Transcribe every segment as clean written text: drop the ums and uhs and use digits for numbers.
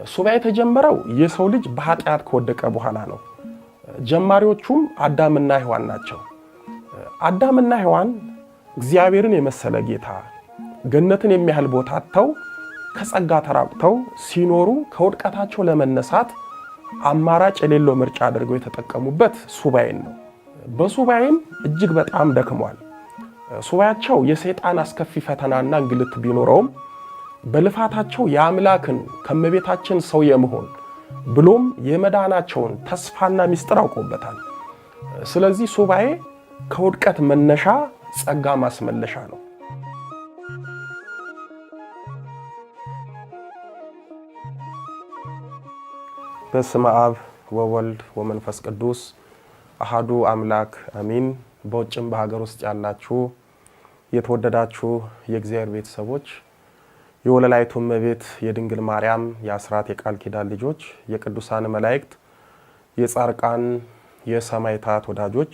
ሱባኤ የተጀመረው የሰው ልጅ በኃጢአት ከወደቀ በኋላ ነው። ጀማሪዎቹም አዳምና ሔዋን ናቸው። አዳምና ሔዋን እግዚአብሔርን የመሰለ ጌታ ገነትን የሚያህል ቦታ አጥተው ከጸጋ ተራቁተው ሲኖሩ ከውድቀታቸው ለመነሳት አማራጭ የሌለው ምርጫ አድርገው የተጠቀሙበት ሱባኤን ነው። በሱባኤም እጅግ በጣም ደክሟል። ሱባኤያቸው የሰይጣን አስከፊ ፈተናና እንግልት ቢኖረውም በልፋታቸው የአምላክን ከመቤታችን ሰው የመሆን ብሎም የመዳናቸውን ተስፋና ምስጢር አውቆበታል። ስለዚህ ሱባኤ ከውድቀት መነሻ ጸጋ ማስመለሻ ነው። በስመ አብ ወወልድ ወመንፈስ ቅዱስ አሐዱ አምላክ አሜን። በውጭም በሀገር ውስጥ ያላችሁ የተወደዳችሁ የእግዚአብሔር ቤተሰቦች የወለላይቱ እመቤት የድንግል ማርያም የአስራት የቃል ኪዳን ልጆች የቅዱሳን መላእክት የጻርቃን የሰማዕታት ወዳጆች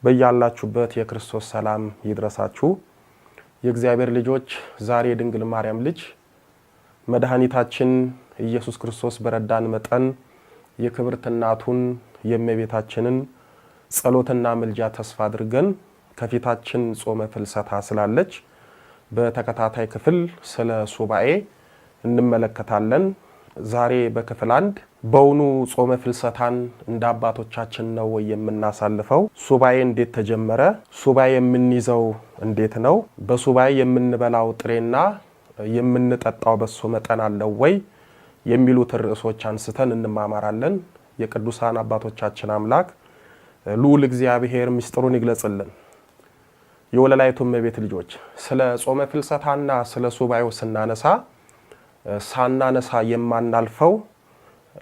በያላችሁበት የክርስቶስ ሰላም ይድረሳችሁ። የእግዚአብሔር ልጆች ዛሬ የድንግል ማርያም ልጅ መድኃኒታችን ኢየሱስ ክርስቶስ በረዳን መጠን የክብርት እናቱን የእመቤታችንን ጸሎትና ምልጃ ተስፋ አድርገን ከፊታችን ጾመ ፍልሰታ ስላለች በተከታታይ ክፍል ስለ ሱባኤ እንመለከታለን። ዛሬ በክፍል 1 በውኑ ጾመ ፍልሰታን እንደ አባቶቻችን ነው ወይ የምናሳልፈው? ሱባኤ እንዴት ተጀመረ? ሱባኤ የምንይዘው እንዴት ነው? በሱባኤ የምንበላው ጥሬና የምንጠጣው በሶ መጠን አለው ወይ የሚሉት ርዕሶች አንስተን እንማማራለን። የቅዱሳን አባቶቻችን አምላክ ልዑል እግዚአብሔር ምስጢሩን ይግለጽልን። የወለላይቱ እመቤት ልጆች ስለ ጾመ ፍልሰታና ስለ ሱባኤው ሳናነሳ የማናልፈው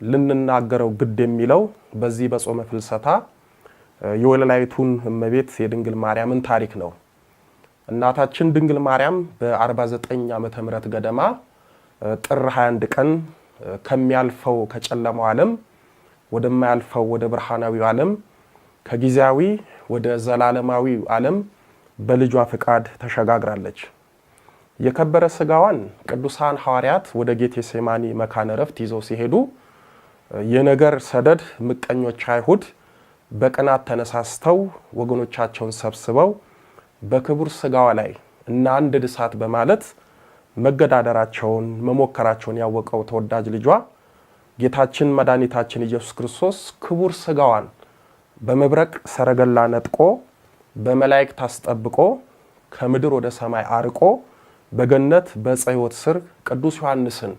ልንናገረው ግድ የሚለው በዚህ በጾመ ፍልሰታ የወለላይቱን እመቤት የድንግል ማርያምን ታሪክ ነው። እናታችን ድንግል ማርያም በ49 ዓመተ ምህረት ገደማ ጥር 21 ቀን ከሚያልፈው ከጨለማው ዓለም ወደማያልፈው ወደ ብርሃናዊው ዓለም ከጊዜያዊ ወደ ዘላለማዊ ዓለም በልጇ ፍቃድ ተሸጋግራለች። የከበረ ስጋዋን ቅዱሳን ሐዋርያት ወደ ጌቴሴማኒ መካነ ዕረፍት ይዘው ሲሄዱ የነገር ሰደድ ምቀኞች አይሁድ በቅናት ተነሳስተው ወገኖቻቸውን ሰብስበው በክቡር ስጋዋ ላይ እና አንድ እሳት በማለት መገዳደራቸውን መሞከራቸውን ያወቀው ተወዳጅ ልጇ ጌታችን መድኃኒታችን ኢየሱስ ክርስቶስ ክቡር ስጋዋን በመብረቅ ሰረገላ ነጥቆ በመላእክት አስጠብቆ ከምድር ወደ ሰማይ አርቆ በገነት በዕፀ ሕይወት ስር ቅዱስ ዮሐንስን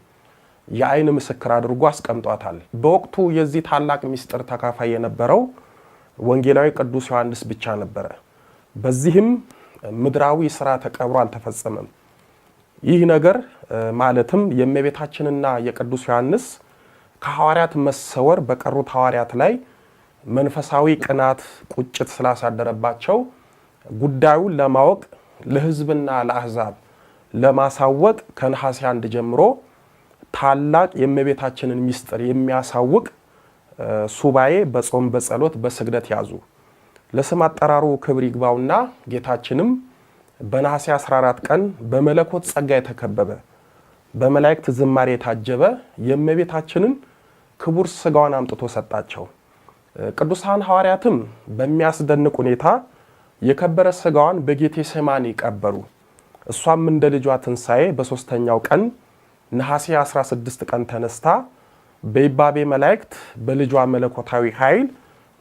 የዓይን ምስክር አድርጎ አስቀምጧታል። በወቅቱ የዚህ ታላቅ ምስጢር ተካፋይ የነበረው ወንጌላዊ ቅዱስ ዮሐንስ ብቻ ነበረ። በዚህም ምድራዊ ሥራ ተቀብሮ አልተፈጸመም። ይህ ነገር ማለትም የእመቤታችንና የቅዱስ ዮሐንስ ከሐዋርያት መሰወር በቀሩት ሐዋርያት ላይ መንፈሳዊ ቅናት ቁጭት ስላሳደረባቸው ጉዳዩን ለማወቅ ለሕዝብና ለአሕዛብ ለማሳወቅ ከነሐሴ 1 ጀምሮ ታላቅ የእመቤታችንን ምስጢር የሚያሳውቅ ሱባኤ በጾም በጸሎት በስግደት ያዙ። ለስም አጠራሩ ክብር ይግባውና ጌታችንም በነሐሴ 14 ቀን በመለኮት ጸጋ የተከበበ በመላእክት ዝማሬ የታጀበ የእመቤታችንን ክቡር ስጋዋን አምጥቶ ሰጣቸው። ቅዱሳን ሐዋርያትም በሚያስደንቅ ሁኔታ የከበረ ስጋዋን በጌቴሴማኒ ቀበሩ። እሷም እንደ ልጇ ትንሣኤ በሶስተኛው ቀን ነሐሴ 16 ቀን ተነስታ በይባቤ መላእክት በልጇ መለኮታዊ ኃይል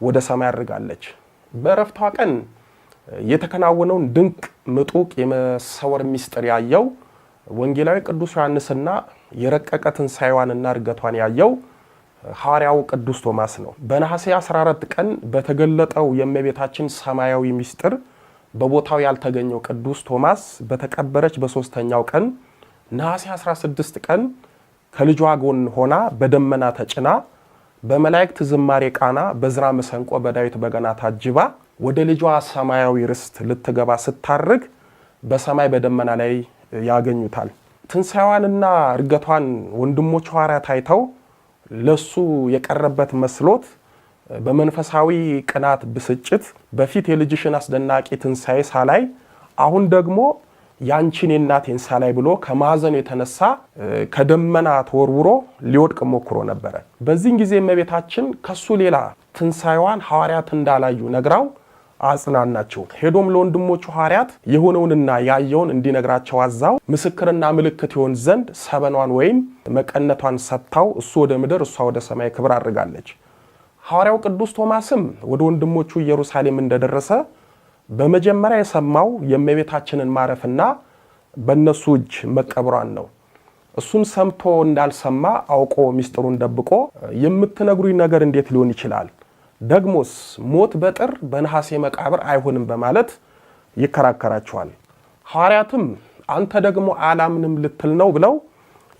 ወደ ሰማይ አድርጋለች። በዕረፍቷ ቀን የተከናወነውን ድንቅ ምጡቅ የመሰወር ምስጢር ያየው ወንጌላዊ ቅዱስ ዮሐንስና የረቀቀ ትንሣኤዋንና እርገቷን ያየው ሐዋርያው ቅዱስ ቶማስ ነው። በነሐሴ 14 ቀን በተገለጠው የእመቤታችን ሰማያዊ ምስጢር በቦታው ያልተገኘው ቅዱስ ቶማስ በተቀበረች በሶስተኛው ቀን ነሐሴ 16 ቀን ከልጇ ጎን ሆና በደመና ተጭና በመላእክት ዝማሬ ቃና በዝራ መሰንቆ በዳዊት በገና ታጅባ ወደ ልጇ ሰማያዊ ርስት ልትገባ ስታርግ በሰማይ በደመና ላይ ያገኙታል። ትንሣኤዋንና እርገቷን ወንድሞቿ ሐዋርያት አይተው ለሱ የቀረበት መስሎት በመንፈሳዊ ቅናት ብስጭት በፊት የልጅሽን አስደናቂ ትንሣኤ ሳላይ አሁን ደግሞ ያንቺን እናቴን ሳላይ ብሎ ከማዘን የተነሳ ከደመና ተወርውሮ ሊወድቅ ሞክሮ ነበር። በዚህ ጊዜ እመቤታችን ከሱ ሌላ ትንሳኤዋን ሐዋርያት እንዳላዩ ነግራው አጽናናቸው። ሄዶም ለወንድሞቹ ሐዋርያት የሆነውንና ያየውን እንዲነግራቸው አዛው ምስክርና ምልክት ይሆን ዘንድ ሰበኗን ወይም መቀነቷን ሰጥታው እሱ ወደ ምድር እሷ ወደ ሰማይ ክብር አድርጋለች። ሐዋርያው ቅዱስ ቶማስም ወደ ወንድሞቹ ኢየሩሳሌም እንደደረሰ በመጀመሪያ የሰማው የእመቤታችንን ማረፍና በእነሱ እጅ መቀብሯን ነው። እሱም ሰምቶ እንዳልሰማ አውቆ ሚስጥሩን ደብቆ የምትነግሩኝ ነገር እንዴት ሊሆን ይችላል? ደግሞስ ሞት በጥር በነሐሴ መቃብር አይሆንም በማለት ይከራከራቸዋል። ሐዋርያትም አንተ ደግሞ አላምንም ልትል ነው ብለው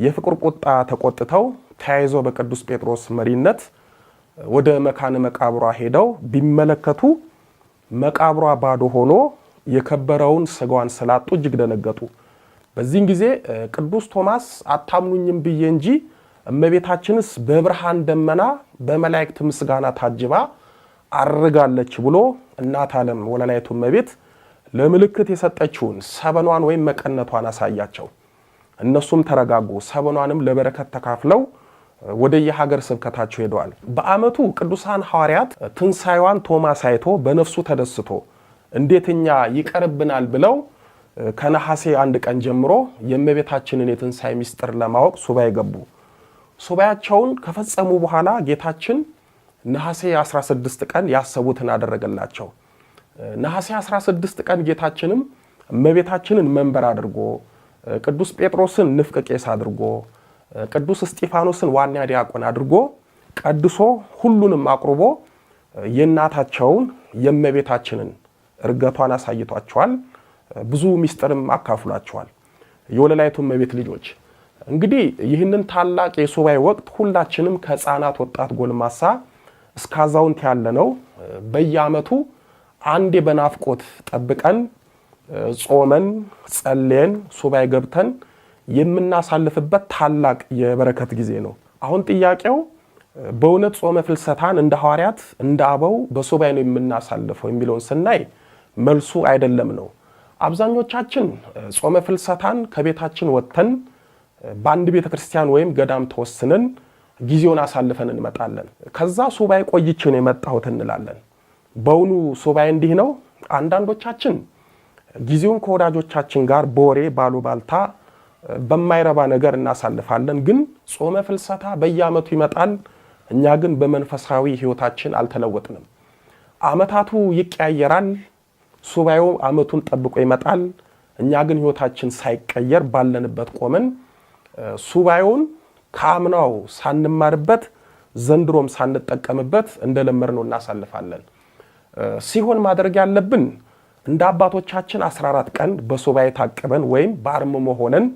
የፍቅር ቁጣ ተቆጥተው ተያይዘው በቅዱስ ጴጥሮስ መሪነት ወደ መካነ መቃብሯ ሄደው ቢመለከቱ መቃብሯ ባዶ ሆኖ የከበረውን ስጋዋን ስላጡ እጅግ ደነገጡ። በዚህ ጊዜ ቅዱስ ቶማስ አታምኑኝም ብዬ እንጂ እመቤታችንስ በብርሃን ደመና በመላእክት ምስጋና ታጅባ አርጋለች ብሎ እናት ዓለም ወለላይቱ እመቤት ለምልክት የሰጠችውን ሰበኗን ወይም መቀነቷን አሳያቸው። እነሱም ተረጋጉ። ሰበኗንም ለበረከት ተካፍለው ወደ የሀገር ስብከታቸው ሄደዋል። በአመቱ ቅዱሳን ሐዋርያት ትንሳኤዋን ቶማስ አይቶ በነፍሱ ተደስቶ እንዴትኛ ይቀርብናል ብለው ከነሐሴ 1 ቀን ጀምሮ የእመቤታችንን የትንሳኤ ምስጢር ለማወቅ ሱባኤ ገቡ። ሱባኤያቸውን ከፈጸሙ በኋላ ጌታችን ነሐሴ 16 ቀን ያሰቡትን አደረገላቸው። ነሐሴ 16 ቀን ጌታችንም እመቤታችንን መንበር አድርጎ ቅዱስ ጴጥሮስን ንፍቅ ቄስ አድርጎ ቅዱስ እስጢፋኖስን ዋና ዲያቆን አድርጎ ቀድሶ ሁሉንም አቅርቦ የእናታቸውን የእመቤታችንን እርገቷን አሳይቷቸዋል። ብዙ ምስጢርም አካፍሏቸዋል። የወለላይቱ እመቤት ልጆች እንግዲህ ይህንን ታላቅ የሱባኤ ወቅት ሁላችንም ከሕፃናት ወጣት ጎልማሳ እስከ አዛውንት ያለነው በየአመቱ አንዴ በናፍቆት ጠብቀን ጾመን ጸልየን ሱባኤ ገብተን የምናሳልፍበት ታላቅ የበረከት ጊዜ ነው። አሁን ጥያቄው በእውነት ጾመ ፍልሰታን እንደ ሐዋርያት እንደ አበው በሱባኤ ነው የምናሳልፈው የሚለውን ስናይ መልሱ አይደለም ነው። አብዛኞቻችን ጾመ ፍልሰታን ከቤታችን ወጥተን በአንድ ቤተክርስቲያን ወይም ገዳም ተወስነን ጊዜውን አሳልፈን እንመጣለን። ከዛ ሱባኤ ቆይቼ ነው የመጣሁት እንላለን። በእውኑ ሱባኤ እንዲህ ነው? አንዳንዶቻችን ጊዜውን ከወዳጆቻችን ጋር በወሬ ባሉባልታ በማይረባ ነገር እናሳልፋለን። ግን ጾመ ፍልሰታ በየአመቱ ይመጣል። እኛ ግን በመንፈሳዊ ህይወታችን አልተለወጥንም። አመታቱ ይቀያየራል። ሱባኤው አመቱን ጠብቆ ይመጣል። እኛ ግን ህይወታችን ሳይቀየር ባለንበት ቆመን ሱባኤውን ከአምናው ሳንማርበት ዘንድሮም ሳንጠቀምበት እንደለመድነው እናሳልፋለን። ሲሆን ማድረግ ያለብን እንደ አባቶቻችን 14 ቀን በሱባኤ ታቅበን ወይም በአርምሞ ሆነን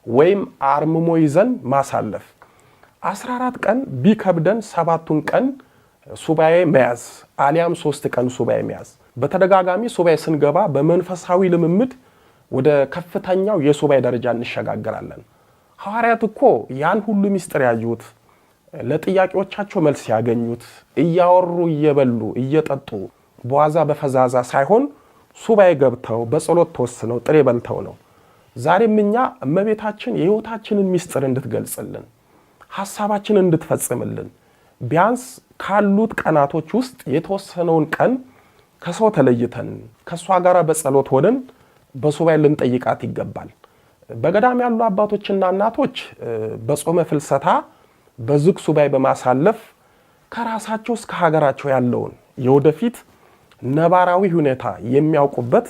ወይም አርምሞ ይዘን ማሳለፍ። 14 ቀን ቢከብደን 7ቱን ቀን ሱባኤ መያዝ አሊያም 3 ቀን ሱባኤ መያዝ። በተደጋጋሚ ሱባኤ ስንገባ በመንፈሳዊ ልምምድ ወደ ከፍተኛው የሱባኤ ደረጃ እንሸጋገራለን። ሐዋርያት እኮ ያን ሁሉ ምስጢር ያዩት ለጥያቄዎቻቸው መልስ ያገኙት እያወሩ እየበሉ እየጠጡ በዋዛ በፈዛዛ ሳይሆን ሱባኤ ገብተው በጸሎት ተወስነው ጥሬ በልተው ነው። ዛሬም እኛ እመቤታችን የህይወታችንን ምስጢር እንድትገልጽልን ሐሳባችንን እንድትፈጽምልን ቢያንስ ካሉት ቀናቶች ውስጥ የተወሰነውን ቀን ከሰው ተለይተን ከሷ ጋር በጸሎት ሆነን በሱባኤ ልንጠይቃት ይገባል። በገዳም ያሉ አባቶችና እናቶች በጾመ ፍልሰታ በዝግ ሱባኤ በማሳለፍ ከራሳቸው እስከ ሀገራቸው ያለውን የወደፊት ነባራዊ ሁኔታ የሚያውቁበት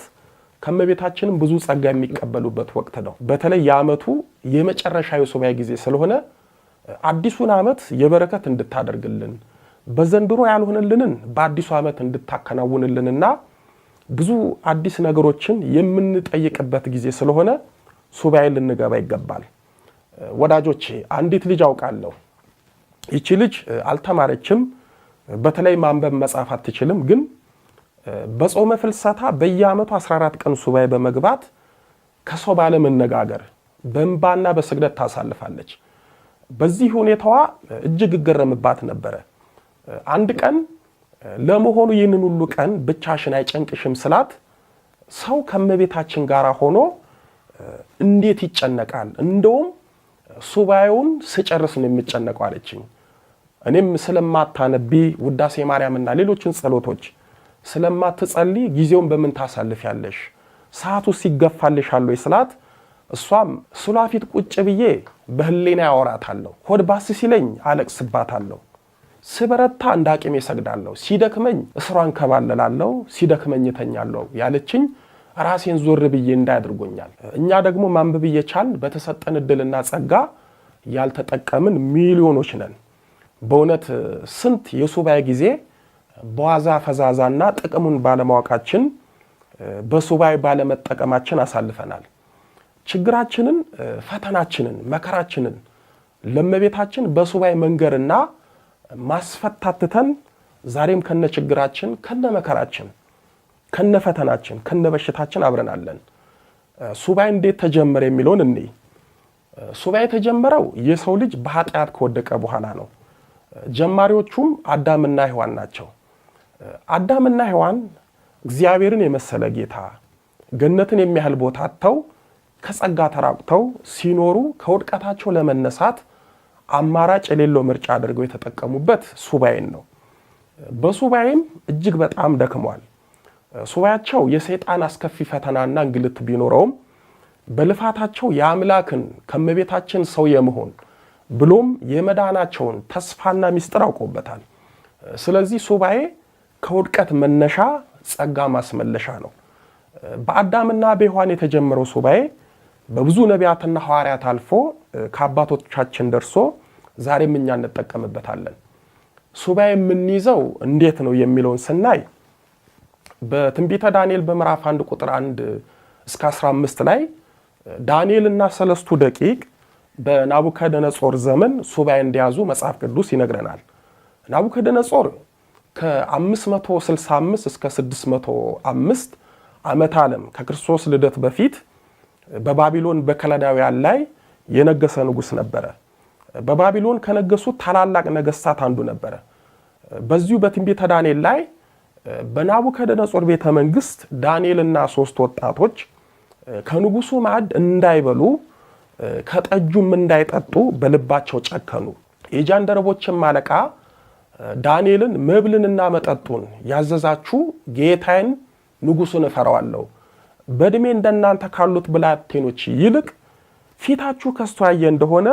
ከመቤታችንም ብዙ ጸጋ የሚቀበሉበት ወቅት ነው። በተለይ የአመቱ የመጨረሻ የሱባኤ ጊዜ ስለሆነ አዲሱን አመት የበረከት እንድታደርግልን በዘንድሮ ያልሆነልንን በአዲሱ አመት እንድታከናውንልንና ብዙ አዲስ ነገሮችን የምንጠይቅበት ጊዜ ስለሆነ ሱባኤ ልንገባ ይገባል። ወዳጆቼ አንዲት ልጅ አውቃለሁ። ይቺ ልጅ አልተማረችም፣ በተለይ ማንበብ መጻፍ አትችልም። ግን በጾመ ፍልሰታ በየአመቱ 14 ቀን ሱባኤ በመግባት ከሰው ባለ መነጋገር በእንባና በስግደት ታሳልፋለች። በዚህ ሁኔታዋ እጅግ እገረምባት ነበረ። አንድ ቀን ለመሆኑ ይህንን ሁሉ ቀን ብቻሽን አይጨንቅሽም ስላት ሰው ከመቤታችን ጋር ሆኖ እንዴት ይጨነቃል? እንደውም ሱባኤውን ስጨርስ ነው የሚጨነቀው አለችኝ። እኔም ስለማታነቢ ውዳሴ ማርያምና ሌሎችን ጸሎቶች ስለማትጸልይ ጊዜውን በምን ታሳልፊያለሽ? ሰዓቱ ሲገፋልሻል ወይ ስላት፣ እሷም ሱላፊት ቁጭ ብዬ በህሊና ያወራታለሁ፣ ሆድ ባስ ሲለኝ አለቅስባታለሁ፣ ስበረታ እንዳቅሜ ሰግዳለሁ፣ ሲደክመኝ እስሯን ከባለላለሁ፣ ሲደክመኝ ተኛለሁ ያለችኝ ራሴን ዞር ብዬ እንዳያድርጎኛል። እኛ ደግሞ ማንበብ እየቻልን በተሰጠን እድልና ጸጋ ያልተጠቀምን ሚሊዮኖች ነን። በእውነት ስንት የሱባኤ ጊዜ በዋዛ ፈዛዛና ጥቅሙን ባለማወቃችን በሱባኤ ባለመጠቀማችን አሳልፈናል። ችግራችንን፣ ፈተናችንን፣ መከራችንን ለእመቤታችን በሱባኤ መንገርና ማስፈታትተን ዛሬም ከነ ችግራችን፣ ከነ መከራችን፣ ከነ ፈተናችን፣ ከነ በሽታችን አብረናለን። ሱባኤ እንዴት ተጀመረ የሚለውን እኔ ሱባኤ የተጀመረው የሰው ልጅ በኃጢአት ከወደቀ በኋላ ነው። ጀማሪዎቹም አዳምና ሔዋን ናቸው። አዳምና ሔዋን እግዚአብሔርን የመሰለ ጌታ ገነትን የሚያህል ቦታ አጥተው ከጸጋ ተራቁተው ሲኖሩ ከውድቀታቸው ለመነሳት አማራጭ የሌለው ምርጫ አድርገው የተጠቀሙበት ሱባኤን ነው። በሱባኤም እጅግ በጣም ደክሟል። ሱባኤያቸው የሰይጣን አስከፊ ፈተናና እንግልት ቢኖረውም በልፋታቸው የአምላክን ከመቤታችን ሰው የመሆን ብሎም የመዳናቸውን ተስፋና ምስጢር አውቀውበታል። ስለዚህ ሱባኤ ከውድቀት መነሻ ጸጋ ማስመለሻ ነው። በአዳምና በሔዋን የተጀመረው ሱባኤ በብዙ ነቢያትና ሐዋርያት አልፎ ከአባቶቻችን ደርሶ ዛሬም እኛ እንጠቀምበታለን። ሱባኤ የምንይዘው እንዴት ነው የሚለውን ስናይ በትንቢተ ዳንኤል በምዕራፍ 1 ቁጥር 1 እስከ 15 ላይ ዳንኤልና ሰለስቱ ደቂቅ በናቡከደነጾር ዘመን ሱባኤ እንዲያዙ መጽሐፍ ቅዱስ ይነግረናል። ናቡከደነጾር ከ565 እስከ 605 ዓመተ ዓለም ከክርስቶስ ልደት በፊት በባቢሎን በከለዳውያን ላይ የነገሰ ንጉስ ነበረ። በባቢሎን ከነገሱት ታላላቅ ነገስታት አንዱ ነበረ። በዚሁ በትንቢተ ዳንኤል ላይ በናቡከደነጾር ቤተ መንግስት ዳንኤልና 3 ወጣቶች ከንጉሱ ማዕድ እንዳይበሉ ከጠጁም እንዳይጠጡ በልባቸው ጨከኑ። የጃንደረቦችም አለቃ ዳንኤልን መብልንና መጠጡን ያዘዛችሁ ጌታዬን ንጉሱን እፈራዋለሁ፣ በእድሜ እንደናንተ ካሉት ብላቴኖች ይልቅ ፊታችሁ ከስቶ ያየ እንደሆነ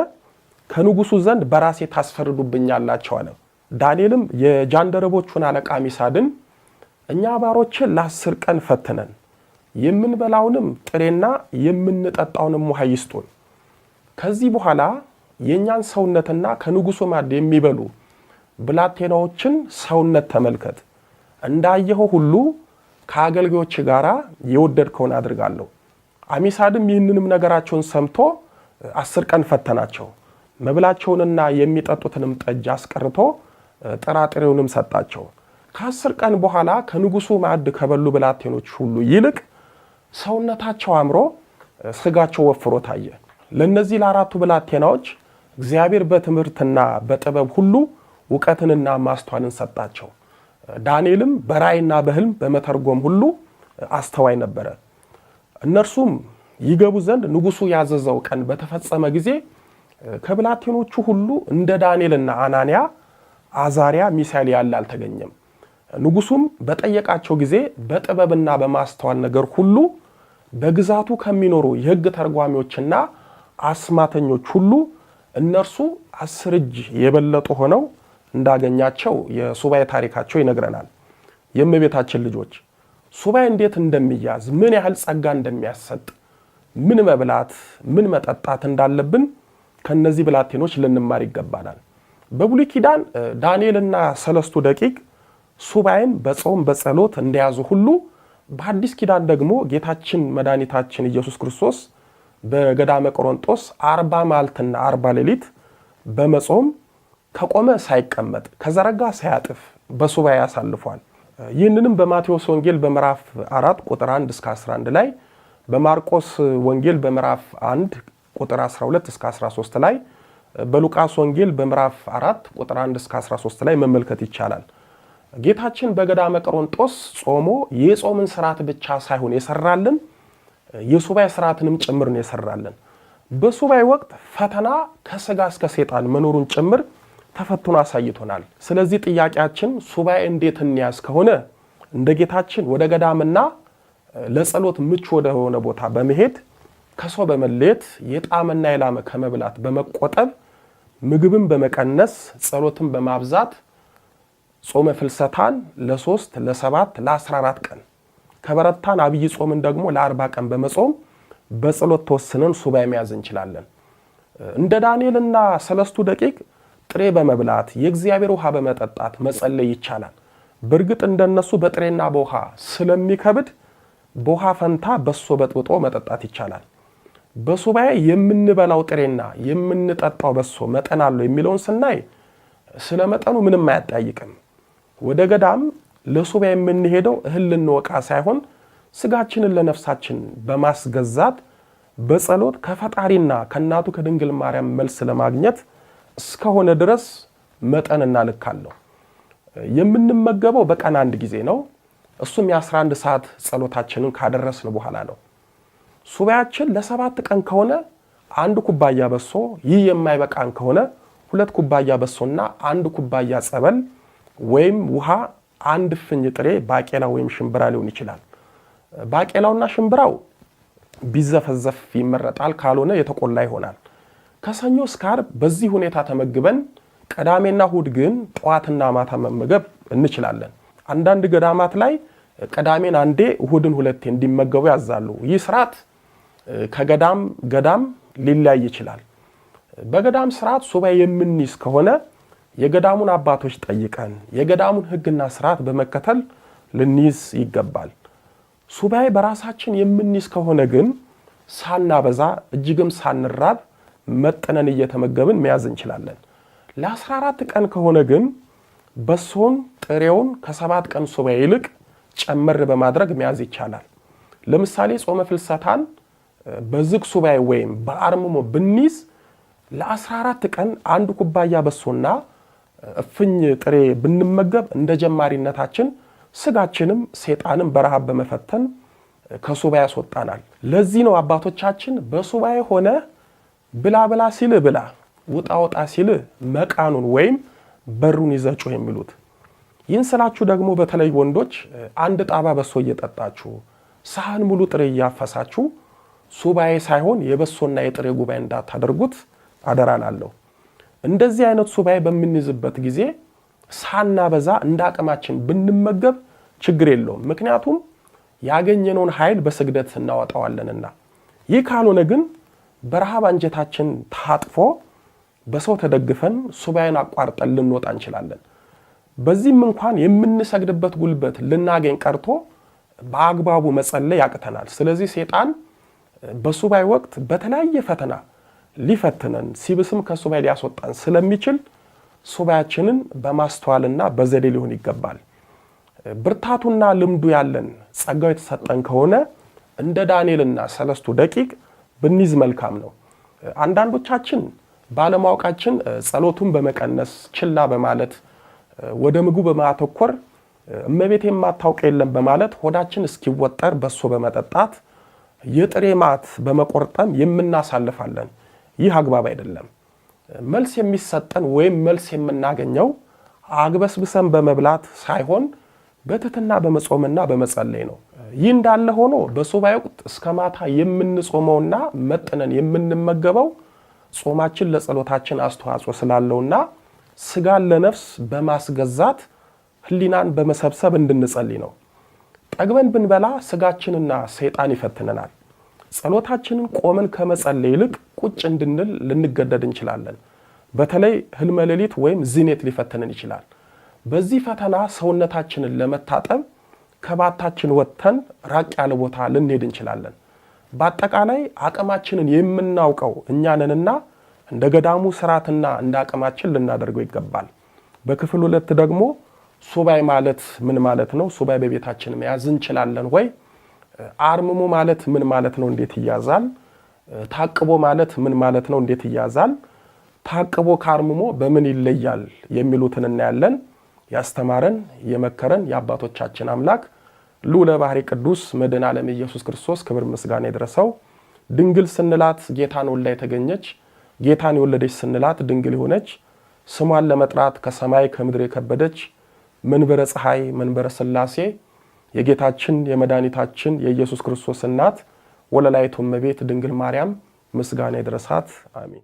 ከንጉሱ ዘንድ በራሴ ታስፈርዱብኛላችሁ አለ። ዳንኤልም የጃንደረቦቹን አለቃ ሚሳድን እኛ ባሮችን ለ10 ቀን ፈትነን የምንበላውንም ጥሬና የምንጠጣውንም ውሃ ይስጡን፣ ከዚህ በኋላ የኛን ሰውነትና ከንጉሱ ማዕድ የሚበሉ ብላቴናዎችን ሰውነት ተመልከት፣ እንዳየኸው ሁሉ ከአገልጋዮች ጋር የወደድከውን አድርጋለሁ። አሚሳድም ይህንንም ነገራቸውን ሰምቶ 10 ቀን ፈተናቸው። መብላቸውንና የሚጠጡትንም ጠጅ አስቀርቶ ጥራጥሬውንም ሰጣቸው። ከ10 ቀን በኋላ ከንጉሱ ማዕድ ከበሉ ብላቴኖች ሁሉ ይልቅ ሰውነታቸው አምሮ ስጋቸው ወፍሮ ታየ። ለነዚህ ለአራቱ ብላቴናዎች እግዚአብሔር በትምህርትና በጥበብ ሁሉ ዕውቀትንና ማስተዋልን ሰጣቸው። ዳንኤልም በራእይና በሕልም በመተርጎም ሁሉ አስተዋይ ነበረ። እነርሱም ይገቡ ዘንድ ንጉሱ ያዘዘው ቀን በተፈጸመ ጊዜ ከብላቴኖቹ ሁሉ እንደ ዳንኤልና አናንያ፣ አዛሪያ፣ ሚሳኤል ያለ አልተገኘም። ንጉሱም በጠየቃቸው ጊዜ በጥበብና በማስተዋል ነገር ሁሉ በግዛቱ ከሚኖሩ የሕግ ተርጓሚዎችና አስማተኞች ሁሉ እነርሱ 10 እጅ የበለጡ ሆነው እንዳገኛቸው የሱባኤ ታሪካቸው ይነግረናል። የእመቤታችን ልጆች ሱባኤ እንዴት እንደሚያዝ፣ ምን ያህል ጸጋ እንደሚያሰጥ፣ ምን መብላት ምን መጠጣት እንዳለብን ከነዚህ ብላቴኖች ልንማር ይገባናል። በብሉይ ኪዳን ዳንኤልና ሰለስቱ ደቂቅ ሱባኤን በጾም በጸሎት እንደያዙ ሁሉ በአዲስ ኪዳን ደግሞ ጌታችን መድኃኒታችን ኢየሱስ ክርስቶስ በገዳመ ቆሮንጦስ 40 መዓልትና 40 ሌሊት በመጾም ከቆመ ሳይቀመጥ ከዘረጋ ሳያጥፍ በሱባኤ ያሳልፏል። ይህንንም በማቴዎስ ወንጌል በምዕራፍ 4 ቁጥር 1 እስከ 11 ላይ፣ በማርቆስ ወንጌል በምዕራፍ 1 ቁጥር 12 እስከ 13 ላይ፣ በሉቃስ ወንጌል በምዕራፍ 4 ቁጥር 1 እስከ 13 ላይ መመልከት ይቻላል። ጌታችን በገዳመ ቆሮንጦስ ጾሞ የጾምን ስርዓት ብቻ ሳይሆን የሰራልን የሱባኤ ስርዓትንም ጭምር ነው የሰራልን። በሱባኤ ወቅት ፈተና ከስጋ እስከ ሰይጣን መኖሩን ጭምር ተፈትኖ አሳይቶናል። ስለዚህ ጥያቄያችን ሱባኤ እንዴት እንያዝ ከሆነ እንደ ጌታችን ወደ ገዳምና ለጸሎት ምቹ ወደ ሆነ ቦታ በመሄድ ከሰው በመለየት የጣመና የላመ ከመብላት በመቆጠብ ምግብን በመቀነስ ጸሎትን በማብዛት ጾመ ፍልሰታን ለ3 ለ7 ለ14 ቀን ከበረታን አብይ ጾምን ደግሞ ለ40 ቀን በመጾም በጸሎት ተወስነን ሱባኤ መያዝ እንችላለን። እንደ ዳንኤልና ሰለስቱ ደቂቅ ጥሬ በመብላት የእግዚአብሔር ውሃ በመጠጣት መጸለይ ይቻላል። በእርግጥ እንደነሱ በጥሬና በውሃ ስለሚከብድ በውሃ ፈንታ በሶ በጥብጦ መጠጣት ይቻላል። በሱባኤ የምንበላው ጥሬና የምንጠጣው በሶ መጠን አለው የሚለውን ስናይ ስለ መጠኑ ምንም አያጠያይቅም። ወደ ገዳም ለሱባኤ የምንሄደው እህል ልንወቃ ሳይሆን ስጋችንን ለነፍሳችን በማስገዛት በጸሎት ከፈጣሪና ከእናቱ ከድንግል ማርያም መልስ ለማግኘት እስከሆነ ድረስ መጠንና ልክ አለው። የምንመገበው በቀን አንድ ጊዜ ነው። እሱም የ11 ሰዓት ጸሎታችንን ካደረስን በኋላ ነው። ሱባኤያችን ለ7 ቀን ከሆነ 1 ኩባያ በሶ፣ ይህ የማይበቃን ከሆነ 2 ኩባያ በሶና 1 ኩባያ ጸበል ወይም ውሃ፣ 1 እፍኝ ጥሬ ባቄላ ወይም ሽምብራ ሊሆን ይችላል። ባቄላውና ሽምብራው ቢዘፈዘፍ ይመረጣል፣ ካልሆነ የተቆላ ይሆናል። ከሰኞ እስከ ዓርብ በዚህ ሁኔታ ተመግበን ቅዳሜና እሁድ ግን ጠዋትና ማታ መመገብ እንችላለን። አንዳንድ ገዳማት ላይ ቅዳሜን አንዴ እሁድን ሁለቴ እንዲመገቡ ያዛሉ። ይህ ስርዓት ከገዳም ገዳም ሊለያይ ይችላል። በገዳም ስርዓት ሱባኤ የምንይዝ ከሆነ የገዳሙን አባቶች ጠይቀን የገዳሙን ሕግና ስርዓት በመከተል ልንይዝ ይገባል። ሱባኤ በራሳችን የምንይዝ ከሆነ ግን ሳናበዛ እጅግም ሳንራብ መጠነን እየተመገብን መያዝ እንችላለን። ለ14 ቀን ከሆነ ግን በሶን ጥሬውን ከ7 ቀን ሱባኤ ይልቅ ጨመር በማድረግ መያዝ ይቻላል። ለምሳሌ ጾመ ፍልሰታን በዝግ ሱባኤ ወይም በአርምሞ ብንይዝ ለ14 ቀን 1 ኩባያ በሶና እፍኝ ጥሬ ብንመገብ እንደ ጀማሪነታችን ስጋችንም ሰይጣንም በረሃብ በመፈተን ከሱባኤ ያስወጣናል። ለዚህ ነው አባቶቻችን በሱባኤ ሆነ ብላ ብላ ሲል ብላ ውጣ ወጣ ሲል መቃኑን ወይም በሩን ይዘጩ የሚሉት። ይህን ስላችሁ ደግሞ በተለይ ወንዶች 1 ጣባ በሶ እየጠጣችሁ ሳህን ሙሉ ጥሬ እያፈሳችሁ ሱባኤ ሳይሆን የበሶና የጥሬ ጉባኤ እንዳታደርጉት አደራላለሁ። እንደዚህ አይነት ሱባኤ በምንይዝበት ጊዜ ሳናበዛ እንደ አቅማችን ብንመገብ ችግር የለውም። ምክንያቱም ያገኘነውን ኃይል በስግደት እናወጣዋለንና። ይህ ካልሆነ ግን በረሃብ አንጀታችን ታጥፎ በሰው ተደግፈን ሱባኤን አቋርጠን ልንወጣ እንችላለን። በዚህም እንኳን የምንሰግድበት ጉልበት ልናገኝ ቀርቶ በአግባቡ መጸለይ ያቅተናል። ስለዚህ ሰይጣን በሱባኤ ወቅት በተለያየ ፈተና ሊፈትነን ሲብስም ከሱባኤ ሊያስወጣን ስለሚችል ሱባኤያችንን በማስተዋልና በዘዴ ሊሆን ይገባል። ብርታቱና ልምዱ ያለን ጸጋው የተሰጠን ከሆነ እንደ ዳንኤልና ሰለስቱ ደቂቅ ብንይዝ መልካም ነው። አንዳንዶቻችን ባለማወቃችን ጸሎቱን በመቀነስ ችላ በማለት ወደ ምግቡ በማተኮር እመቤት የማታውቅ የለም በማለት ሆዳችን እስኪወጠር በሶ በመጠጣት የጥሬ ማት በመቆርጠም የምናሳልፋለን። ይህ አግባብ አይደለም። መልስ የሚሰጠን ወይም መልስ የምናገኘው አግበስብሰን በመብላት ሳይሆን በትህትና በመጾምና በመጸለይ ነው። ይህ እንዳለ ሆኖ በሱባኤ ወቅት እስከ ማታ የምንጾመውና መጥነን የምንመገበው ጾማችን ለጸሎታችን አስተዋጽኦ ስላለውና ስጋን ለነፍስ በማስገዛት ህሊናን በመሰብሰብ እንድንጸልይ ነው። ጠግበን ብንበላ ስጋችንና ሰይጣን ይፈትነናል። ጸሎታችንን ቆመን ከመጸለይ ይልቅ ቁጭ እንድንል ልንገደድ እንችላለን። በተለይ ህልመ ሌሊት ወይም ዝኔት ሊፈትነን ይችላል። በዚህ ፈተና ሰውነታችንን ለመታጠብ ከባታችን ወጥተን ራቅ ያለ ቦታ ልንሄድ እንችላለን። በአጠቃላይ አቅማችንን የምናውቀው እኛ ነንና እንደ ገዳሙ ስርዓትና እንደ አቅማችን ልናደርገው ይገባል። በክፍል 2 ደግሞ ሱባኤ ማለት ምን ማለት ነው? ሱባኤ በቤታችን መያዝ እንችላለን ወይ? አርምሞ ማለት ምን ማለት ነው? እንዴት ይያዛል? ታቅቦ ማለት ምን ማለት ነው? እንዴት ይያዛል? ታቅቦ ከአርምሞ በምን ይለያል? የሚሉትን እናያለን። ያስተማረን የመከረን የአባቶቻችን አምላክ ልዑለ ባሕሪ ቅዱስ መድኃኔ ዓለም ኢየሱስ ክርስቶስ ክብር ምስጋና ይድረሰው። ድንግል ስንላት ጌታን ወልዳ የተገኘች ጌታን የወለደች ስንላት ድንግል የሆነች ስሟን ለመጥራት ከሰማይ ከምድር የከበደች መንበረ ፀሐይ መንበረ ሥላሴ የጌታችን የመድኃኒታችን የኢየሱስ ክርስቶስ እናት ወለላይቱ እመቤት ድንግል ማርያም ምስጋና ይድረሳት። አሜን።